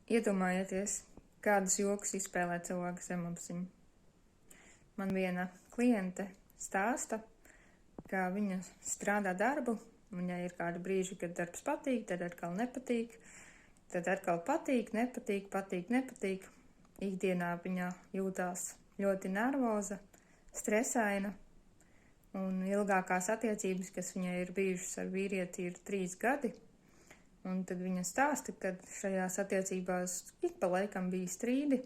Iedomājieties, kādus joks izspēlē cilvēku zemapziņu. Man viena kliente stāsta, ka viņa strādā darbu, viņai ir kādi brīži, kad darbs patīk, tad atkal nepatīk, tad atkal patīk, nepatīk. Ikdienā viņa jūtās ļoti nervoza, stresaina, un ilgākās attiecības, kas viņai ir bijušas ar vīrieti, ir 3 gadi. Un tad viņa stāsta, ka šajās attiecībās ik pa laikam bija strīdi,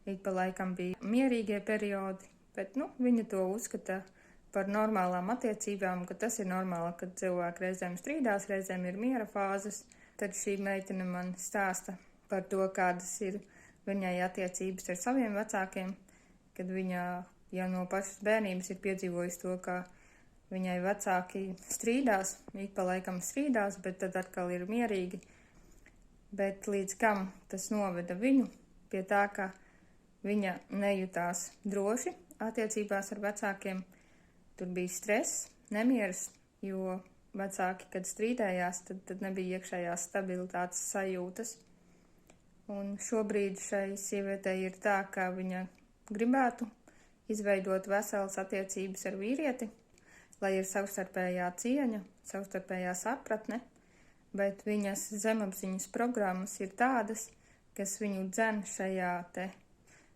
ik pa laikam bija mierīgie periodi, bet viņa to uzskata par normālām attiecībām, ka tas ir normāli, kad cilvēki reizēm strīdās, reizēm ir miera fāzes. Tad šī meitene man stāsta par to, kādas ir viņai attiecības ar saviem vecākiem, kad viņa jau no pašas bērnības ir piedzīvojusi to, ka viņai vecāki strīdās, ik pa laikam strīdās, bet tad atkal ir mierīgi. Bet līdz kam tas noveda viņu pie tā, ka viņa nejutās droši attiecībās ar vecākiem. Tur bija stress, nemieris, jo vecāki, kad strīdējās, tad nebija iekšējās stabilitātes sajūtas. Un šobrīd šai sievietei ir tā, ka viņa gribētu izveidot veselas attiecības ar vīrieti, lai ir savstarpējā cieņa, savstarpējā sapratne, bet viņas zemapziņas programmas ir tādas, kas viņu dzen šajā te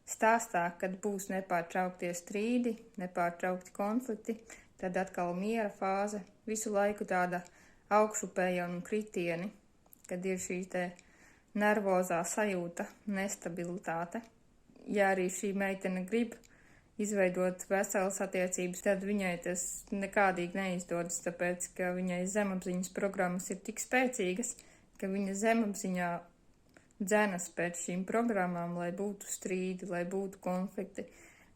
stāstā, kad būs nepārtrauktie strīdi, nepārtraukti konflikti, tad atkal miera fāze, visu laiku tāda augšupēja un kritieni, kad ir šī te nervozā sajūta, nestabilitāte. Ja arī šī meitene grib izveidot veselas attiecības, tad viņai tas nekādīgi neizdodas, tāpēc, ka viņai zemapziņas programmas ir tik spēcīgas, ka viņa zemapziņā dzenas pēc šīm programmām, lai būtu strīdi, lai būtu konflikti,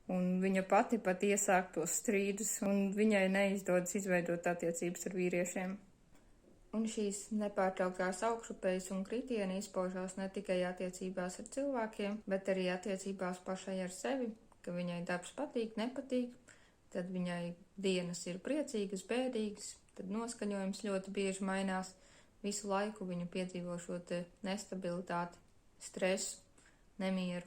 un viņa pati pat iesāk tos strīdus, un viņai neizdodas izveidot attiecības ar vīriešiem. Un šīs nepārtrauktās augšupējas un kritieni izpaužās ne tikai attiecībās ar cilvēkiem, bet arī attiecībās pašai ar sevi, ka viņai darbs patīk, nepatīk, tad viņai dienas ir priecīgas, bēdīgas, tad noskaņojums ļoti bieži mainās, visu laiku viņa piedzīvo šo te nestabilitāti, stresu, nemieru.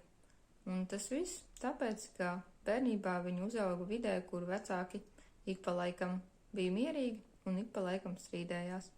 Un tas viss tāpēc, ka bērnībā viņa uzauga vidē, kur vecāki ik pa laikam bija mierīgi un ik pa laikam strīdējās.